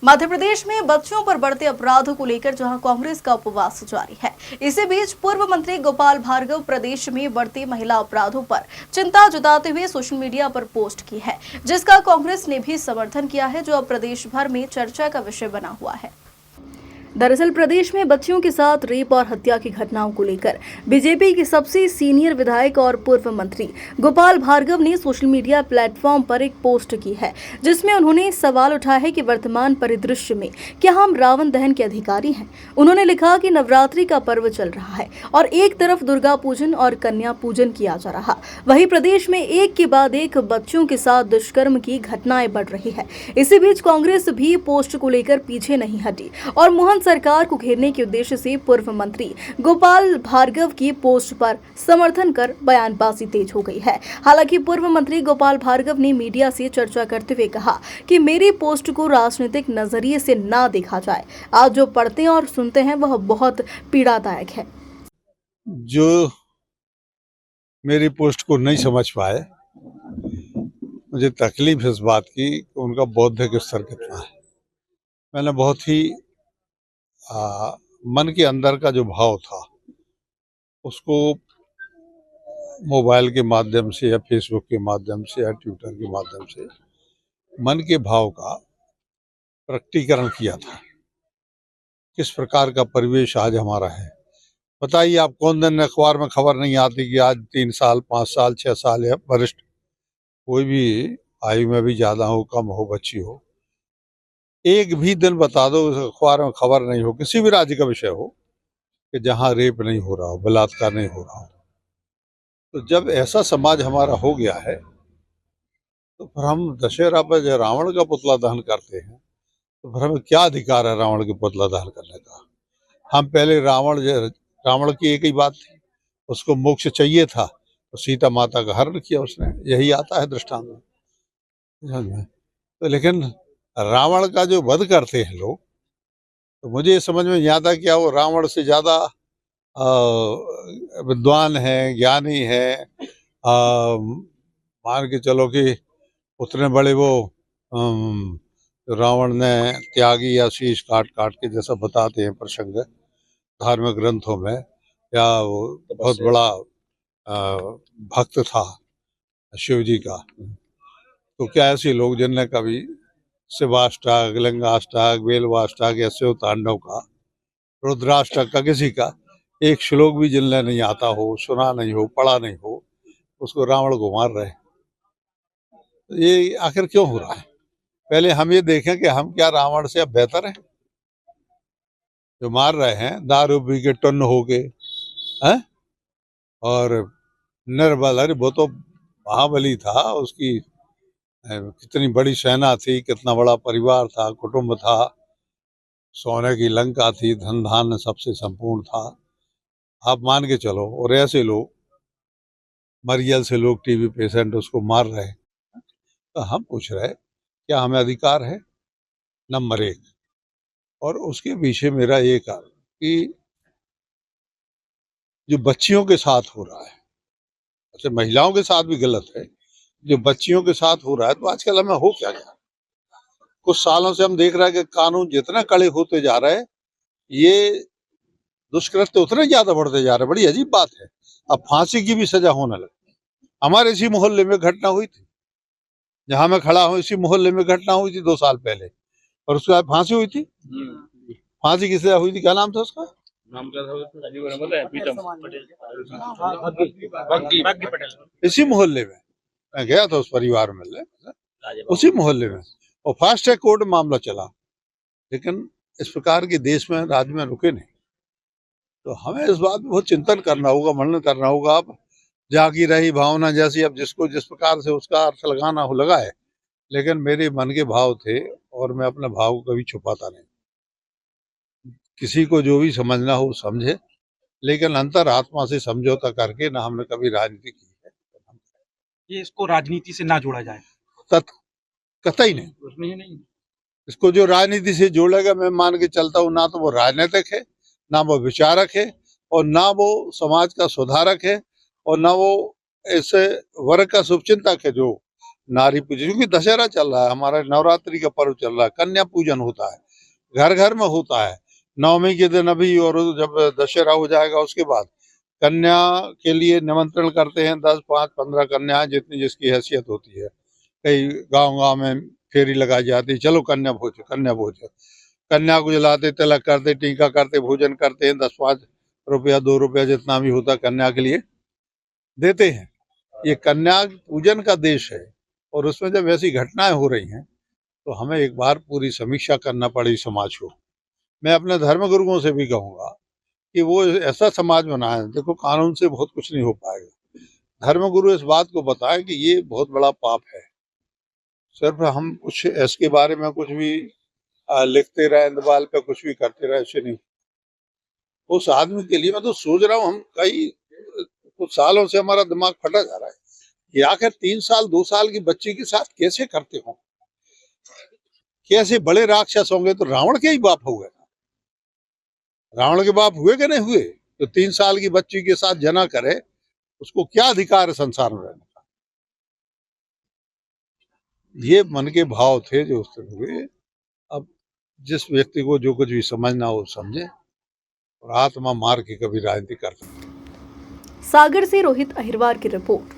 मध्य प्रदेश में बच्चों पर बढ़ते अपराधों को लेकर जहां कांग्रेस का उपवास जारी है, इसी बीच पूर्व मंत्री गोपाल भार्गव प्रदेश में बढ़ते महिला अपराधों पर चिंता जताते हुए सोशल मीडिया पर पोस्ट की है, जिसका कांग्रेस ने भी समर्थन किया है, जो अब प्रदेश भर में चर्चा का विषय बना हुआ है। दरअसल प्रदेश में बच्चियों के साथ रेप और हत्या की घटनाओं को लेकर बीजेपी के सबसे सीनियर विधायक और पूर्व मंत्री गोपाल भार्गव ने सोशल मीडिया प्लेटफॉर्म पर एक पोस्ट की है, जिसमें उन्होंने सवाल उठाया है कि वर्तमान परिदृश्य में क्या हम रावण दहन के अधिकारी हैं। उन्होंने लिखा कि नवरात्रि का पर्व चल रहा है और एक तरफ दुर्गा पूजन और कन्या पूजन किया जा रहा, वहीं प्रदेश में एक के बाद एक बच्चों के साथ दुष्कर्म की घटनाएं बढ़ रही है। इसी बीच कांग्रेस भी पोस्ट को लेकर पीछे नहीं हटी और मोहन सरकार को घेरने के उद्देश्य से पूर्व मंत्री गोपाल भार्गव की पोस्ट पर समर्थन कर बयानबाजी तेज हो गई है। हालांकि पूर्व मंत्री गोपाल भार्गव ने मीडिया से चर्चा करते हुए कहा कि मेरी पोस्ट को राजनीतिक नजरिए से ना देखा जाए। आज जो पढ़ते हैं और सुनते हैं वह बहुत पीड़ादायक है। जो मेरी पोस्ट को नहीं समझ पाए, मुझे तकलीफ इस बात की कि उनका बौद्धिक स्तर कितना है। मैंने बहुत ही मन के अंदर का जो भाव था उसको मोबाइल के माध्यम से या फेसबुक के माध्यम से या ट्विटर के माध्यम से मन के भाव का प्रकटीकरण किया था। किस प्रकार का परिवेश आज हमारा है, बताइए आप। कौन दिन अखबार में खबर नहीं आती कि आज 3 साल 5 साल 6 साल या वरिष्ठ कोई भी आयु में भी ज्यादा हो कम हो बच्ची हो, एक भी दिन बता दो उस अखबार में खबर नहीं हो, किसी भी राज्य का विषय हो, कि जहां रेप नहीं हो रहा हो, बलात्कार नहीं हो रहा हो। तो जब ऐसा समाज हमारा हो गया है तो फिर हम दशहरा पर जब रावण का पुतला दहन करते हैं तो फिर हमें क्या अधिकार है रावण के पुतला दहन करने का। हम पहले रावण की एक ही बात थी, उसको मोक्ष चाहिए था तो सीता माता का हरण किया उसने, यही आता है दृष्टांत में। तो लेकिन रावण का जो वध करते हैं लोग, तो मुझे ये समझ में नहीं आता क्या वो रावण से ज्यादा विद्वान है, ज्ञानी है। मान के चलो कि उतने बड़े वो रावण ने त्यागी या शीश काट काट के जैसा बताते हैं प्रसंग धार्मिक ग्रंथों में, या वो बहुत बड़ा भक्त था शिव जी का। तो क्या ऐसे लोग जिनने कभी शिवाष्टक, लिंगाष्टक, बेलवाष्टक या शिव तांडव का, रुद्राष्टक का, किसी का एक श्लोक भी जिनने नहीं आता हो, सुना नहीं हो, पढ़ा नहीं हो, उसको रावण को मार रहे। तो ये आखिर क्यों हो रहा है? पहले हम ये देखें कि हम क्या रावण से अब बेहतर हैं? जो मार रहे हैं दारू पी के टुन्न हो के हैं, और निर्बल, अरे वो तो महाबली था, उसकी कितनी बड़ी सेना थी, कितना बड़ा परिवार था, कुटुंब था, सोने की लंका थी, धन धान्य सबसे संपूर्ण था। आप मान के चलो, और ऐसे लोग मरियल से लोग टीबी पेशेंट उसको मार रहे। तो हम पूछ रहे क्या हमें अधिकार है? नंबर 1। और उसके पीछे मेरा ये कारण कि जो बच्चियों के साथ हो रहा है, अच्छा महिलाओं के साथ भी गलत है, जो बच्चियों के साथ हो रहा है, तो आजकल हमें हो क्या गया? कुछ सालों से हम देख रहे हैं कि कानून जितना कड़े होते जा रहे हैं, ये दुष्कृत्य उतने ज्यादा बढ़ते जा रहे हैं। बड़ी अजीब बात है। अब फांसी की भी सजा होने लगी। हमारे इसी मोहल्ले में घटना हुई थी, जहां मैं खड़ा हूं, इसी मोहल्ले में घटना हुई थी 2 साल पहले, और उसके बाद फांसी हुई थी। फांसी की सजा हुई थी। क्या नाम था उसका? नाम क्या था? इसी मोहल्ले में मैं गया था, उस परिवार में उसी मोहल्ले में, और फास्ट ट्रैक कोर्ट में मामला चला। लेकिन इस प्रकार के देश में राज्य में रुके नहीं। तो हमें इस बात में बहुत चिंतन करना होगा, मनन करना होगा। अब जागी रही भावना जैसी, अब जिसको जिस प्रकार से उसका अर्थ लगाना हो लगाए, लेकिन मेरे मन के भाव थे और मैं अपने भाव को कभी छुपाता नहीं। किसी को जो भी समझना हो समझे, लेकिन अंतर आत्मा से समझौता करके ना हमने कभी राजनीति की है। ये इसको राजनीति से ना जोड़ा जाए, कतई नहीं। इसको जो राजनीति से जोड़ेगा, मैं मान के चलता हूँ, ना तो वो राजनीतिक है, ना वो विचारक है, और ना वो समाज का सुधारक है, और ना वो ऐसे वर्ग का शुभचिंतक है जो नारी पूजन, क्योंकि दशहरा चल रहा है, हमारा नवरात्रि का पर्व चल रहा है, कन्या पूजन होता है, घर घर में होता है। नवमी के दिन अभी, और जब दशहरा हो जाएगा उसके बाद कन्या के लिए निमंत्रण करते हैं, 10, 5, 15 कन्याएं, जितनी जिसकी हैसियत होती है। कई गांव में फेरी लगाई जाती है, चलो कन्या भोज, कन्या भोज। कन्या को जलाते, तिलक करते, टीका करते, भोजन करते हैं, 10, 5 रुपया, 2 रुपया जितना भी होता कन्या के लिए देते हैं। ये कन्या पूजन का देश है, और उसमें जब ऐसी घटनाएं हो रही हैं तो हमें एक बार पूरी समीक्षा करना पड़ेगी समाज को। मैं अपने धर्मगुरुओं से भी कहूंगा कि वो ऐसा समाज बनाए। देखो, कानून से बहुत कुछ नहीं हो पाएगा, धर्मगुरु इस बात को बताएं कि ये बहुत बड़ा पाप है। सिर्फ हम कुछ इसके बारे में कुछ भी लिखते रहे, दीवार पे कुछ भी करते रहे, ऐसे नहीं। उस आदमी के लिए मैं तो सोच रहा हूँ, हम कई कुछ सालों से हमारा दिमाग फटा जा रहा है कि आखिर 3 साल 2 साल की बच्ची के साथ कैसे करते हो। कैसे बड़े राक्षस होंगे, तो रावण के ही बाप हो गए। रावण के बाप हुए कि नहीं हुए? तो 3 साल की बच्ची के साथ जना करे, उसको क्या अधिकार है संसार में रहने का? ये मन के भाव थे जो उस दिन हुए। अब जिस व्यक्ति को जो कुछ भी समझना हो समझे, और आत्मा मार के कभी राजनीति कर सकते। सागर से रोहित अहिरवार की रिपोर्ट।